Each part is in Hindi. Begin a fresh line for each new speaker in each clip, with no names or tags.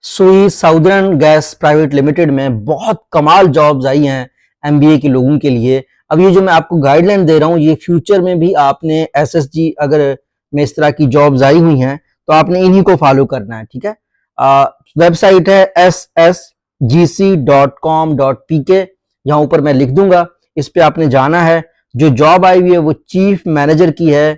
सुई साउदर्न गैस प्राइवेट लिमिटेड में बहुत कमाल जॉब्स आई हैं एमबीए के लोगों के लिए। अब ये जो मैं आपको गाइडलाइन दे रहा हूँ, ये फ्यूचर में भी आपने एसएसजी अगर में इस तरह की जॉब्स आई हुई हैं तो आपने इन्हीं को फॉलो करना है, ठीक है। वेबसाइट है ssgc.com.pk, यहाँ ऊपर मैं लिख दूंगा, इस पे आपने जाना है। जो जॉब आई हुई है वो चीफ मैनेजर की है,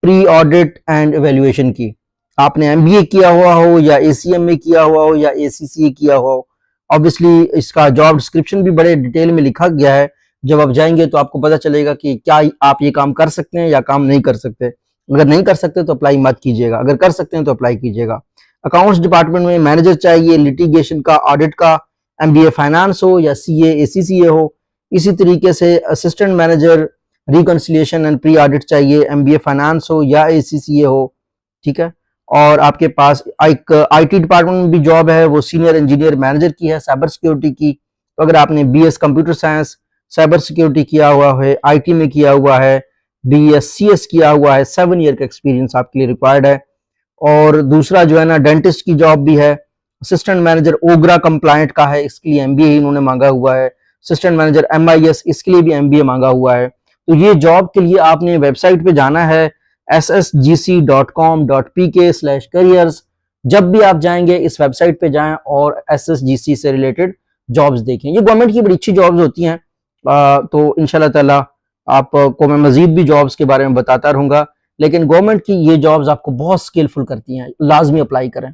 प्री ऑडिट एंड एवेल्युएशन की। आपने एमबीए किया हुआ हो या एसीएम में किया हुआ हो या एसीसीए किया हो, ऑब्वियसली इसका जॉब डिस्क्रिप्शन भी बड़े डिटेल में लिखा गया है। जब आप जाएंगे तो आपको पता चलेगा कि क्या आप ये काम कर सकते हैं या काम नहीं कर सकते। अगर नहीं कर सकते तो अप्लाई मत कीजिएगा, अगर कर सकते हैं तो अप्लाई कीजिएगा। अकाउंट्स डिपार्टमेंट में मैनेजर चाहिए, लिटिगेशन का, ऑडिट का, एमबीए फाइनेंस हो या सीए एसीसीए हो। इसी तरीके से assistant manager reconciliation and pre audit चाहिए, एमबीए फाइनेंस हो या एसीसीए हो, ठीक है। और आपके पास एक आईटी डिपार्टमेंट में भी जॉब है, वो सीनियर इंजीनियर मैनेजर की है, साइबर सिक्योरिटी की। तो अगर आपने BS computer science cyber security किया हुआ है, आईटी में किया हुआ है, बीएससीएस किया हुआ है, 7 ईयर का एक्सपीरियंस आपके लिए रिक्वायर्ड है। और दूसरा जो है ना, डेंटिस्ट की जॉब भी है, असिस्टेंट मैनेजर ओग्रा कंप्लायंट का है, इसके लिए एमबीए इन्होंने मांगा हुआ है। असिस्टेंट मैनेजर एमआईएस, इसके लिए भी एमबीए मांगा हुआ है। तो ये जॉब के लिए आपने वेबसाइट पे जाना है ssgc.com.pk/careers। जब भी आप जाएंगे इस वेबसाइट पे जाएं और एसएसजीसी से रिलेटेड जॉब्स देखें। ये गवर्नमेंट की बड़ी अच्छी जॉब्स होती हैं। तो इंशाल्लाह ताला आपको मैं मजीद भी जॉब्स के बारे में बताता रहूंगा, लेकिन गवर्नमेंट की ये जॉब्स आपको बहुत स्किलफुल करती हैं, लाजमी अप्लाई करें।